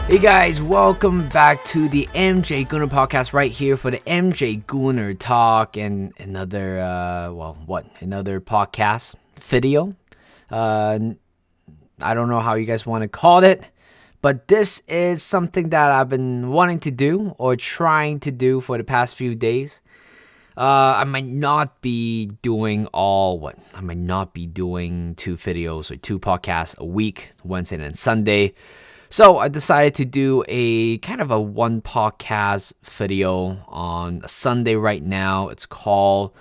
Hey guys, welcome back to the MJ Gooner podcast right here for the MJ Gooner talk and another podcast video. I don't know how you guys want to call it, but this is something that I've been wanting to do or trying to do for the past few days. I might not be doing I might not be doing 2 videos or 2 podcasts a week, Wednesday and Sunday. So I decided to do a kind of a 1 podcast video on a Sunday right now. It's called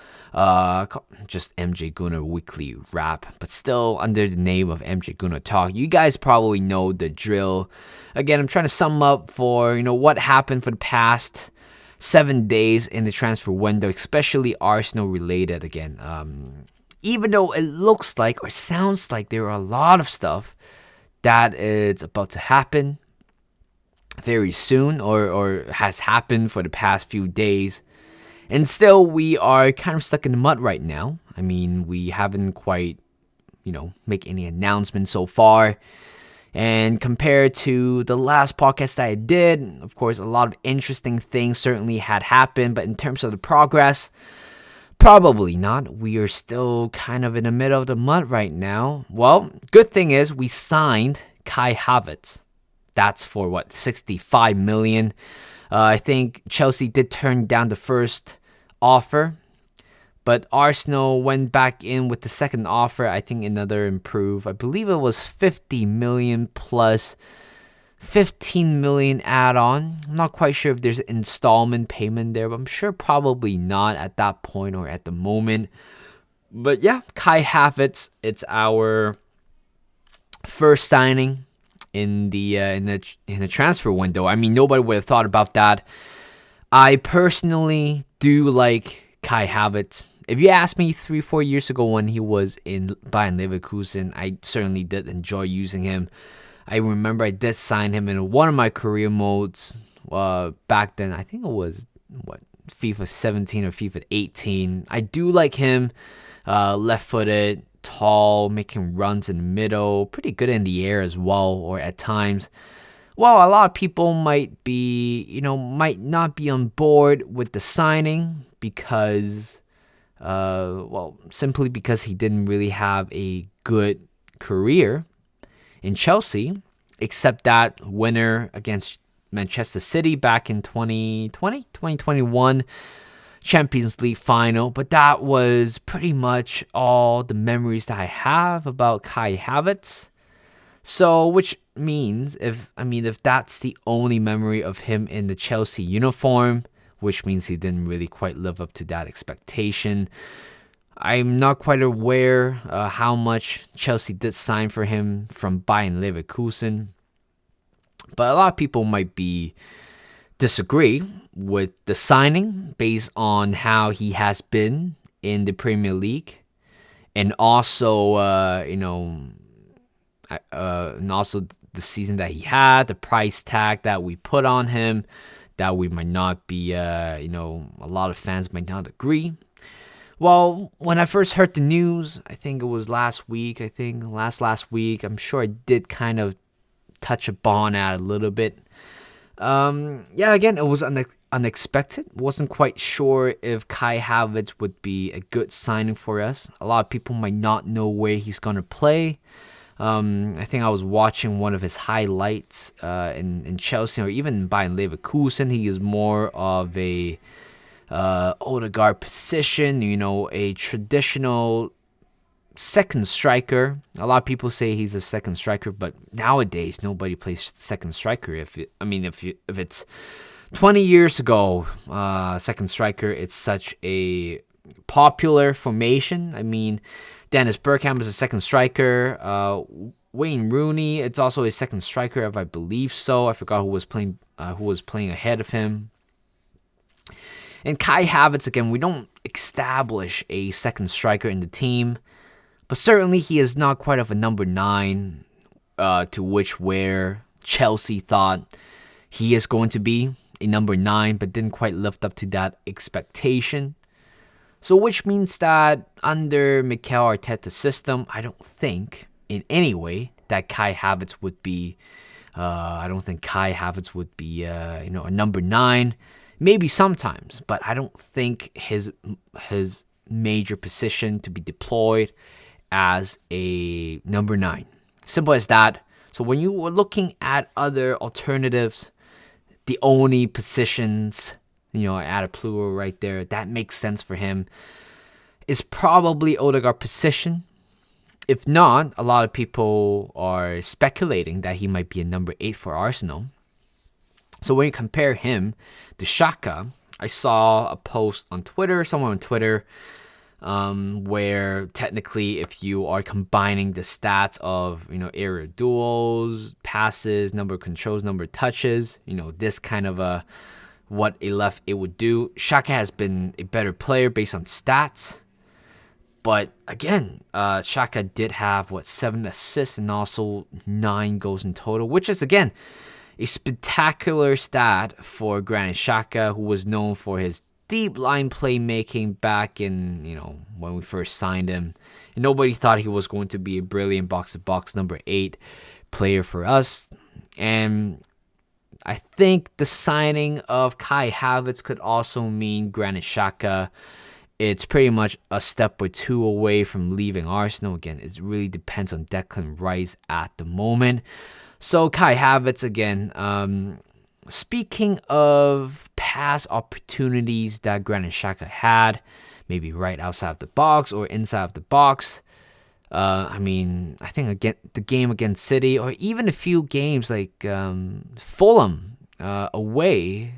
just MJ Gooner Weekly Wrap, but still under the name of MJ Gooner Talk. You guys probably know the drill. Again, I'm trying to sum up for what happened for the past 7 days in the transfer window, especially Arsenal related again. Even though it looks like or sounds like there are a lot of stuff that is about to happen very soon or has happened for the past few days. And still, we are kind of stuck in the mud right now. I mean, we haven't quite, make any announcements so far. And compared to the last podcast that I did, of course, a lot of interesting things certainly had happened. But in terms of the progress, probably not. We are still kind of in the middle of the mud right now. Well, good thing is we signed Kai Havertz. That's for 65 million. I think Chelsea did turn down the first offer, but Arsenal went back in with the second offer. I think another improve. I believe it was 50 million plus 15 million add-on. I'm not quite sure if there's an installment payment there, but I'm sure probably not at that point or at the moment. But yeah, Kai Havertz, it's our first signing in the transfer window. I mean, nobody would have thought about that. I personally do like Kai Havertz. If you asked me 3-4 years ago when he was in Bayern Leverkusen, I certainly did enjoy using him. I remember I did sign him in one of my career modes back then. I think it was, FIFA 17 or FIFA 18. I do like him. Left-footed, tall, making runs in the middle. Pretty good in the air as well, or at times. Well, a lot of people might not be on board with the signing because, simply because he didn't really have a good career in Chelsea, except that winner against Manchester City back in 2021 Champions League final. But that was pretty much all the memories that I have about Kai Havertz. So, which means if that's the only memory of him in the Chelsea uniform, which means he didn't really quite live up to that expectation. I'm not quite aware how much Chelsea did sign for him from Bayern Leverkusen. But a lot of people might disagree with the signing based on how he has been in the Premier League. And also, and also the season that he had, the price tag that we put on him, that we might not be, a lot of fans might not agree. Well, when I first heard the news, I think it was last week, last week, I'm sure I did kind of touch upon that a little bit. Again, it was unexpected. Wasn't quite sure if Kai Havertz would be a good signing for us. A lot of people might not know where he's going to play. I think I was watching one of his highlights in Chelsea or even Bayern Leverkusen. He is more of a Odegaard position, a traditional second striker. A lot of people say he's a second striker, but nowadays nobody plays second striker. If it's 20 years ago, second striker, it's such a popular formation. I mean, Dennis Bergkamp is a second striker. Wayne Rooney, it's also a second striker, if I believe so. I forgot who was playing ahead of him. And Kai Havertz, again, we don't establish a second striker in the team, but certainly he is not quite of a number 9 where Chelsea thought he is going to be a number 9, but didn't quite live up to that expectation. So which means that under Mikel Arteta's system, I don't think in any way that Kai Havertz would be I don't think Kai Havertz would be, a number 9. Maybe sometimes, but I don't think his major position to be deployed as a number 9. Simple as that. So when you were looking at other alternatives, the only positions, I add a plural right there, that makes sense for him, is probably Odegaard position. If not, a lot of people are speculating that he might be a number 8 for Arsenal. So when you compare him to Xhaka, I saw a post on Twitter, someone on Twitter, where technically if you are combining the stats of, aerial duels, passes, number of controls, number of touches, this kind of what a left it would do. Xhaka has been a better player based on stats. But again, Xhaka did have, 7 assists and also 9 goals in total, which is, again, a spectacular stat for Granit Xhaka, who was known for his deep line playmaking back in, when we first signed him. And nobody thought he was going to be a brilliant box-to-box number 8 player for us. And I think the signing of Kai Havertz could also mean Granit Xhaka, it's pretty much a step or two away from leaving Arsenal. Again, it really depends on Declan Rice at the moment. So Kai Havertz, again, speaking of past opportunities that Granit Xhaka had, maybe right outside of the box or inside of the box, I think again the game against City, or even a few games like Fulham away,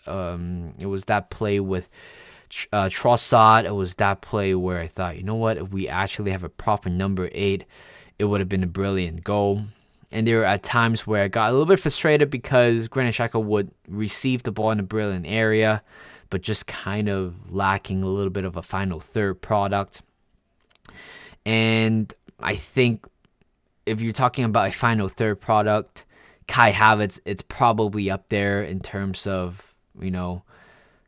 it was that play with Trossard. It was that play where I thought, if we actually have a proper number 8, it would have been a brilliant goal. And there were at times where I got a little bit frustrated because Granit Xhaka would receive the ball in a brilliant area, but just kind of lacking a little bit of a final third product. And I think if you're talking about a final third product, Kai Havertz, it's probably up there in terms of,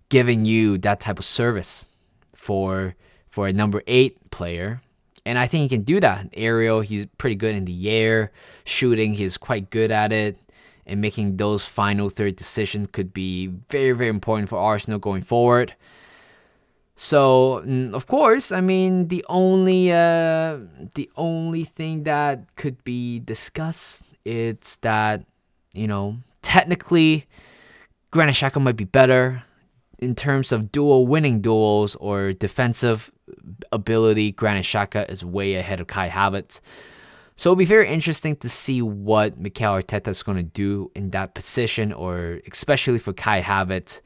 giving you that type of service for a number 8 player. And I think he can do that. Aerial, he's pretty good in the air. Shooting, he's quite good at it. And making those final third decisions could be very, very important for Arsenal going forward. So, of course, the only thing that could be discussed is that, technically, Granit Xhaka might be better in terms of winning duels or defensive ability. Granit Xhaka is way ahead of Kai Havertz. So it'll be very interesting to see what Mikel Arteta is going to do in that position, or especially for Kai Havertz.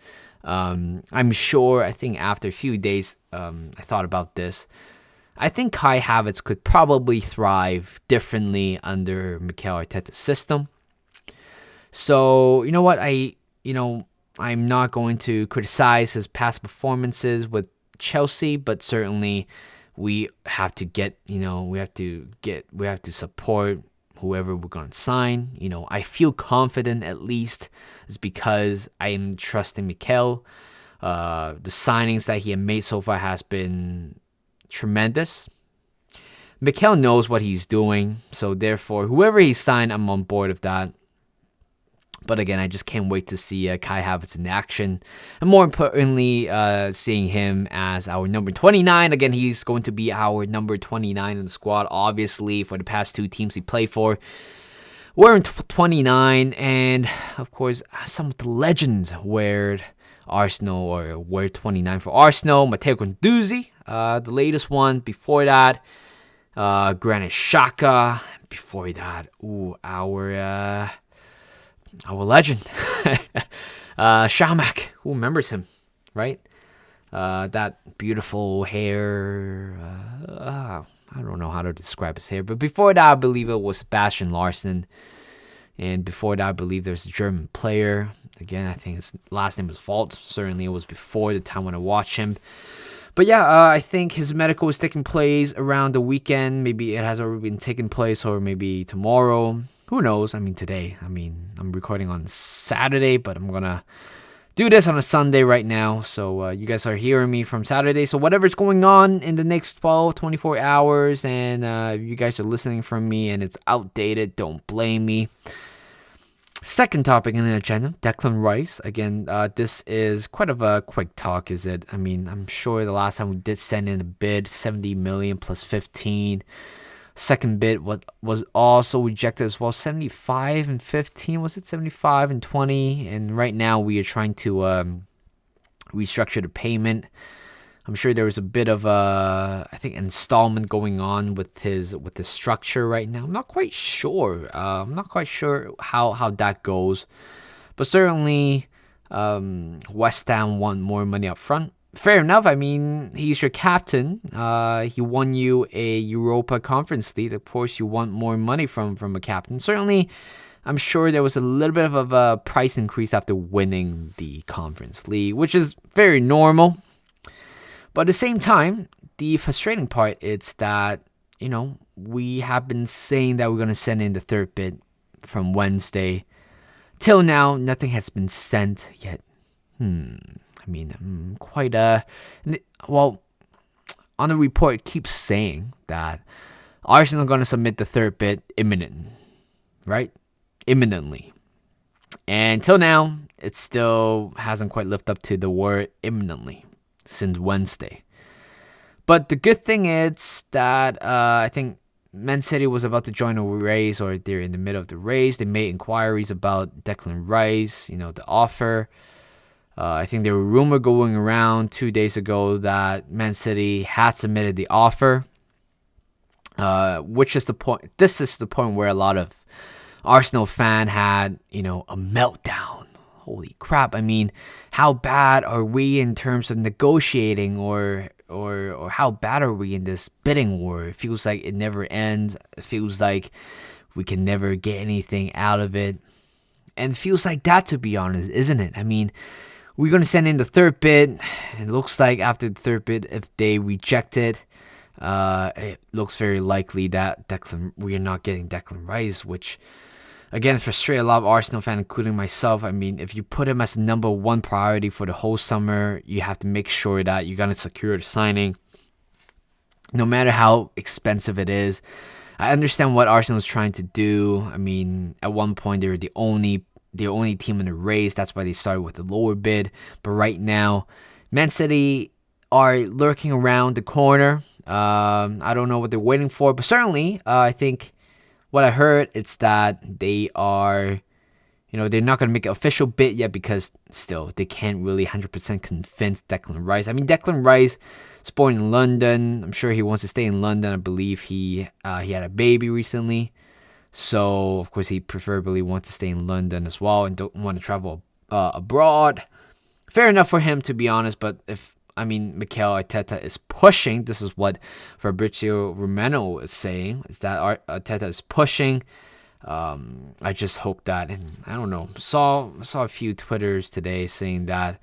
I'm sure, I think after a few days, I thought about this. I think Kai Havertz could probably thrive differently under Mikel Arteta's system. So, you know what? I'm not going to criticize his past performances with Chelsea, but certainly we have to support whoever we're going to sign. I feel confident, at least, is because I am trusting Mikel. The signings that he has made so far has been tremendous. Mikel knows what he's doing, so therefore, whoever he signed, I'm on board with that. But again, I just can't wait to see Kai Havertz in action. And more importantly, seeing him as our number 29. Again, he's going to be our number 29 in the squad. Obviously, for the past 2 teams he played for, we're in 29. And, of course, some of the legends wear Arsenal, or wear 29 for Arsenal. Matteo Guendouzi, the latest one. Before that, Granit Xhaka. Before that, our legend, Shamak, who remembers him, right? That beautiful hair. I don't know how to describe his hair. But before that, I believe it was Sebastian Larsson. And before that, I believe there's a German player. Again, I think his last name was Vault. Certainly it was before the time when I watched him. But yeah, I think his medical is taking place around the weekend. Maybe it has already been taking place, or maybe tomorrow. Who knows? Today. I'm recording on Saturday, but I'm going to do this on a Sunday right now. So you guys are hearing me from Saturday. So whatever's going on in the next 12, 24 hours, and you guys are listening from me and it's outdated, don't blame me. Second topic in the agenda, Declan Rice. Again, this is quite of a quick talk, is it? I mean, I'm sure the last time we did send in a bid, 70 million plus 15. Second bid was also rejected as well, 75 and 15. Was it 75 and 20? And right now we are trying to restructure the payment. I'm sure there was a bit of installment going on with the structure right now. I'm not quite sure. How that goes, but certainly West Ham want more money up front. Fair enough. I mean, he's your captain. He won you a Europa Conference League. Of course, you want more money from a captain. Certainly, I'm sure there was a little bit of a price increase after winning the Conference League, which is very normal. But at the same time, the frustrating part is that, we have been saying that we're going to send in the third bid from Wednesday. Till now, nothing has been sent yet. On the report, it keeps saying that Arsenal are going to submit the third bid imminently. And until now, it still hasn't quite lived up to the word imminently since Wednesday. But the good thing is that I think Man City was about to join a race, or they're in the middle of the race. They made inquiries about Declan Rice, the offer. I think there were rumors going around 2 days ago that Man City had submitted the offer, which is the point. This is the point where a lot of Arsenal fan had, a meltdown. Holy crap! I mean, how bad are we in terms of negotiating, or how bad are we in this bidding war? It feels like it never ends. It feels like we can never get anything out of it, and it feels like that, to be honest, isn't it? I mean, we're going to send in the third bid. It looks like after the third bid, if they reject it, it looks very likely that we are not getting Declan Rice, which, again, frustrates a lot of Arsenal fans, including myself. I mean, if you put him as number one priority for the whole summer, you have to make sure that you're going to secure the signing, no matter how expensive it is. I understand what Arsenal is trying to do. I mean, at one point, they were the only team in the race. That's why they started with the lower bid. But right now, Man City are lurking around the corner. I don't know what they're waiting for, but certainly, I think what I heard is that they are, they're not going to make an official bid yet, because still they can't really 100% convince Declan Rice. I mean, Declan Rice is born in London. I'm sure he wants to stay in London. I believe he had a baby recently. So, of course, he preferably wants to stay in London as well and don't want to travel abroad. Fair enough for him, to be honest. But Mikel Arteta is pushing. This is what Fabrizio Romano is saying, is that Arteta is pushing. I just hope that, and I don't know, saw a few Twitters today saying that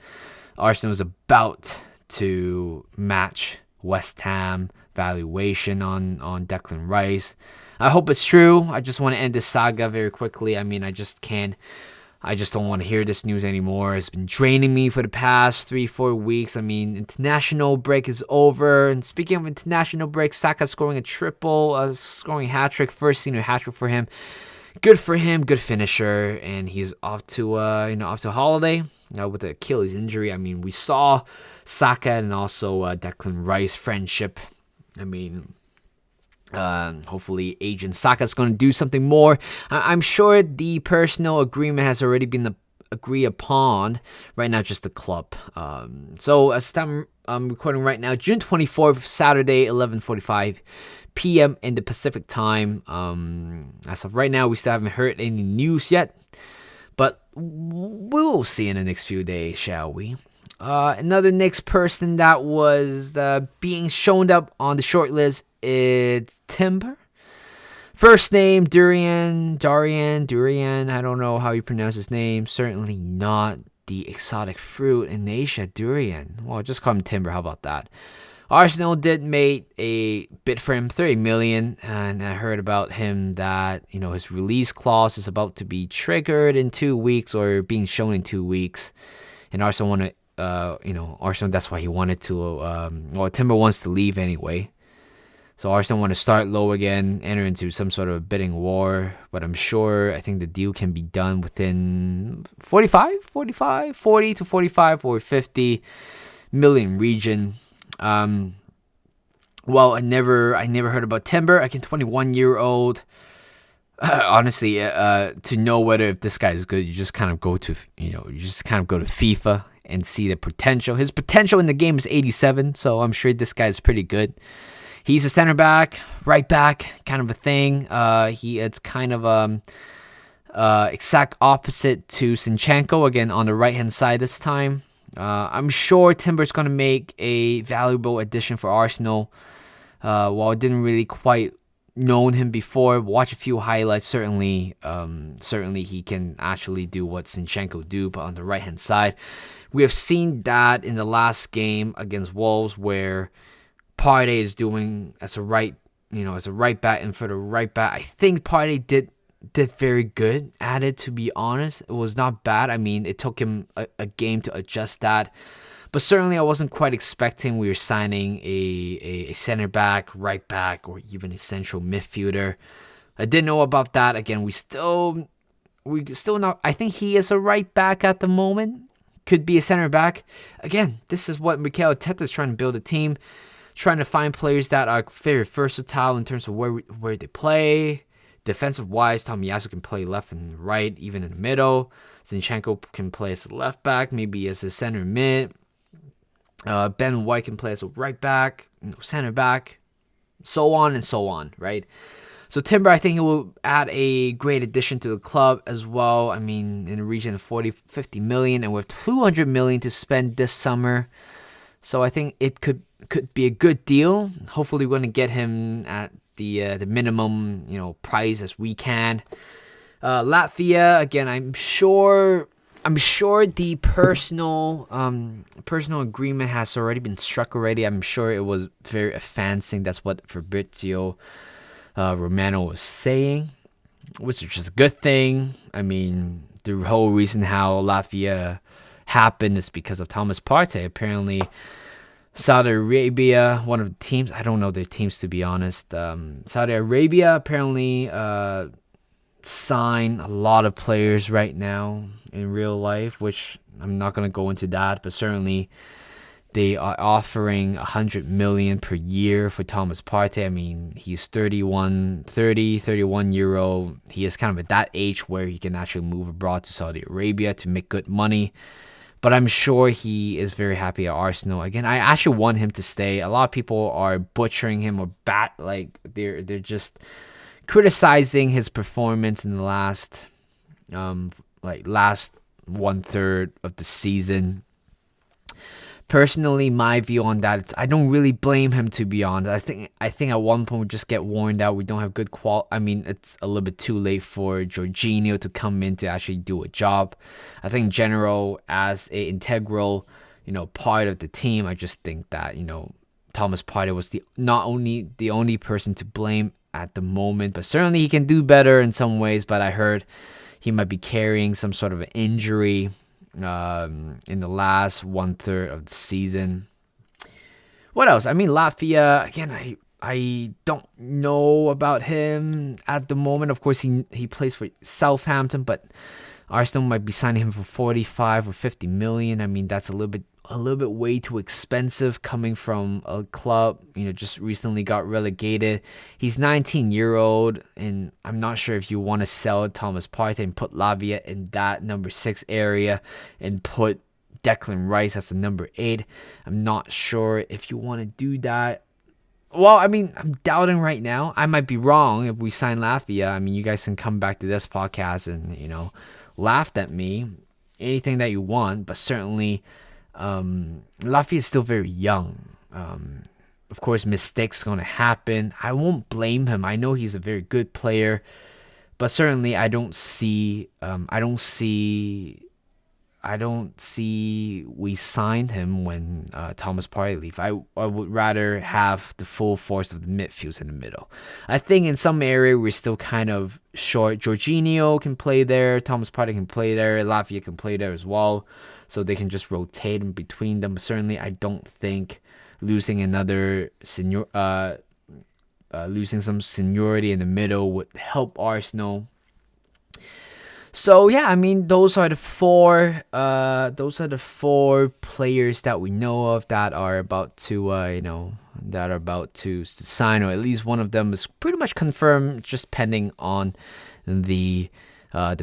Arsenal is about to match West Ham valuation on Declan Rice. I hope it's true. I just want to end this saga very quickly. I mean, I just don't want to hear this news anymore. It's been draining me for the past 3-4 weeks. I mean, international break is over. And speaking of international break, Saka scoring a triple, scoring a hat-trick, first senior hat-trick for him. Good for him, good finisher. And he's off to holiday with the Achilles injury. I mean, we saw Saka and also Declan Rice friendship. I mean, hopefully agent Saka is going to do something more. I'm sure the personal agreement has already been agreed upon. Right now, just the club. So as I'm recording right now, June 24th, Saturday, 11:45 p.m. in the Pacific time. As of right now, we still haven't heard any news yet, but we'll see in the next few days, shall we? Another next person that was being shown up on the short list is Timber. First name, Durian. I don't know how you pronounce his name. Certainly not the exotic fruit in Asia, durian. Well, just call him Timber. How about that? Arsenal did make a bid for him, 30 million, and I heard about him that his release clause is about to be triggered in 2 weeks, or being shown in 2 weeks. and Arsenal want to. Arsenal. That's why he wanted to. Timber wants to leave anyway. So Arsenal want to start low again, enter into some sort of bidding war. But I think the deal can be done within 40 to 45 or 50 million region. I never heard about Timber. Again, 21-year-old. Honestly, to know whether if this guy is good, you just kind of go to FIFA and see the potential. His potential in the game is 87, so I'm sure this guy is pretty good. He's a center back, right back, kind of a thing. It's kind of exact opposite to Zinchenko, again on the right hand side this time. I'm sure Timber's going to make a valuable addition for Arsenal. While I didn't really quite known him before, watch a few highlights. Certainly he can actually do what Zinchenko do, but on the right hand side, we have seen that in the last game against Wolves, where Partey is doing as a right back, and for the right back, I think Partey did very good at it. To be honest, it was not bad. I mean, it took him a game to adjust that. But certainly I wasn't quite expecting we were signing a center back, right back, or even a central midfielder. I didn't know about that. Again, we still not. I think he is a right back at the moment. Could be a center back. Again, this is what Mikel Arteta is trying to build a team, trying to find players that are very versatile in terms of where they play. Defensive wise, Tomiyasu can play left and right, even in the middle. Zinchenko can play as a left back, maybe as a center mid. Ben White can play as a right back, center back, so on and so on, right? So Timber, I think he will add a great addition to the club as well. I mean, in the region of 50 million, and with 200 million to spend this summer. So I think it could be a good deal. Hopefully, we're going to get him at the minimum price as we can. Latvia, again, I'm sure the personal agreement has already been struck already. I'm sure it was very advancing. That's what Fabrizio Romano was saying, which is just a good thing. I mean, the whole reason how Latvia happened is because of Thomas Partey. Apparently, Saudi Arabia, one of the teams, I don't know their teams to be honest. Saudi Arabia apparently sign a lot of players right now in real life, which I'm not going to go into that, but certainly they are offering 100 million per year for Thomas Partey. I mean, he's 31-year-old. He is kind of at that age where he can actually move abroad to Saudi Arabia to make good money. But I'm sure he is very happy at Arsenal. Again, I actually want him to stay. A lot of people are butchering him or they're just criticizing his performance in the last 1/3 of the season. Personally, my view on that, I don't really blame him, to be honest. I think at one point we just get worn out. We don't have good quality. I mean, it's a little bit too late for Jorginho to come in to actually do a job. I think in general, as an integral, part of the team, I just think that, Thomas Partey was not only the only person to blame at the moment, but certainly he can do better in some ways. But I heard he might be carrying some sort of an injury in the last 1/3 of the season. What else? I mean, Latvia, again, I don't know about him at the moment. Of course, he plays for Southampton, but Arsenal might be signing him for 45 or 50 million. I mean, that's a little bit way too expensive coming from a club, just recently got relegated. He's 19-year-old, and I'm not sure if you want to sell Thomas Partey and put Latvia in that number 6 area and put Declan Rice as the number 8. I'm not sure if you want to do that. Well, I mean, I'm doubting right now. I might be wrong if we sign Latvia. I mean, you guys can come back to this podcast and, laugh at me. Anything that you want, but certainly Latvia is still very young. Of course, mistakes going to happen. I won't blame him. I know he's a very good player, but certainly I don't see I don't see we signed him when Thomas Partey leave. I would rather have the full force of the midfields in the middle. I think in some area we're still kind of short. Jorginho can play there. Thomas Partey can play there. Lavia can play there as well. So they can just rotate in between them. But certainly I don't think losing another losing some seniority in the middle would help Arsenal. So yeah, I mean those are the four players that we know of that are about to sign, or at least one of them is pretty much confirmed, just pending on the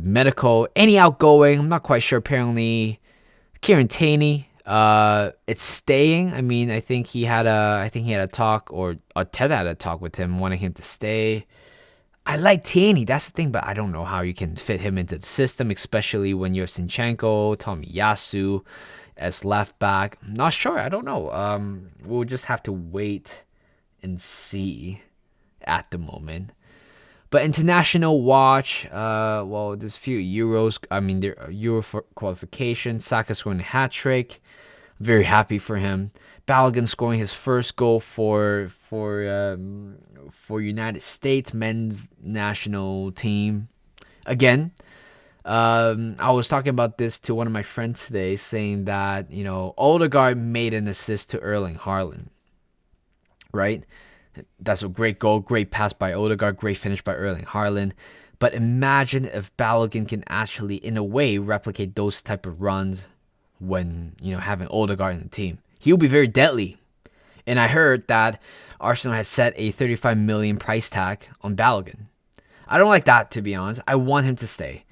medical. Any outgoing, I'm not quite sure. Apparently, Kieran Tierney, it's staying. I mean, I think he had a talk, or Ted had a talk with him, wanting him to stay. I like Tierney, that's the thing, but I don't know how you can fit him into the system, especially when you have Zinchenko, Tomiyasu as left back. I'm not sure. I don't know. We'll just have to wait and see at the moment. But international watch, there's a few Euros. I mean, there are Euro qualification. Saka scoring a hat-trick. Very happy for him. Balogun scoring his first goal for United States men's national team. Again, I was talking about this to one of my friends today, saying that, Odegaard made an assist to Erling Haaland, right? That's a great goal, great pass by Odegaard, great finish by Erling Haaland. But imagine if Balogun can actually, in a way, replicate those type of runs when, having Odegaard in the team. He'll be very deadly. And I heard that Arsenal has set a 35 million price tag on Balogun. I don't like that, to be honest. I want him to stay.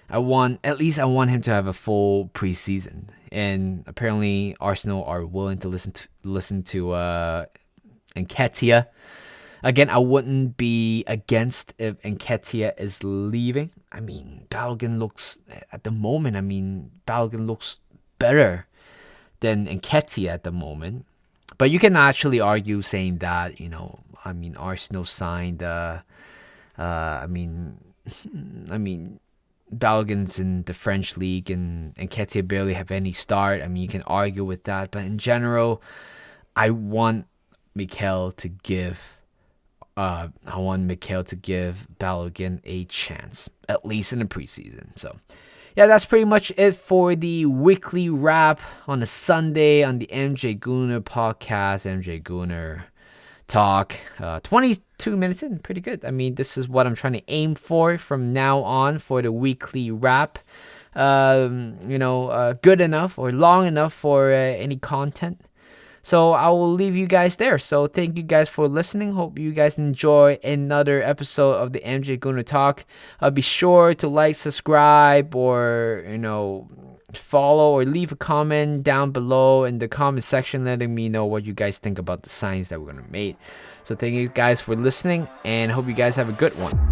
I want him to have a full preseason. And apparently Arsenal are willing to listen to Nketiah. Again, I wouldn't be against if Nketiah is leaving. I mean, Balogun looks better than Nketiah at the moment. But you can actually argue saying that, Arsenal signed, Balogun's in the French league and Nketiah barely have any start. I mean, you can argue with that. But in general, I want Mikel to give Balogun a chance, at least in the preseason. So, yeah, that's pretty much it for the weekly wrap on a Sunday on the MJ Gooner podcast, MJ Gooner talk. 22 minutes in, pretty good. I mean, this is what I'm trying to aim for from now on for the weekly wrap. Good enough or long enough for any content. So I will leave you guys there. So thank you guys for listening. Hope you guys enjoy another episode of the MJ Gooner Talk. Be sure to like, subscribe, or follow or leave a comment down below in the comment section, letting me know what you guys think about the signs that we're gonna make. So thank you guys for listening, and hope you guys have a good one.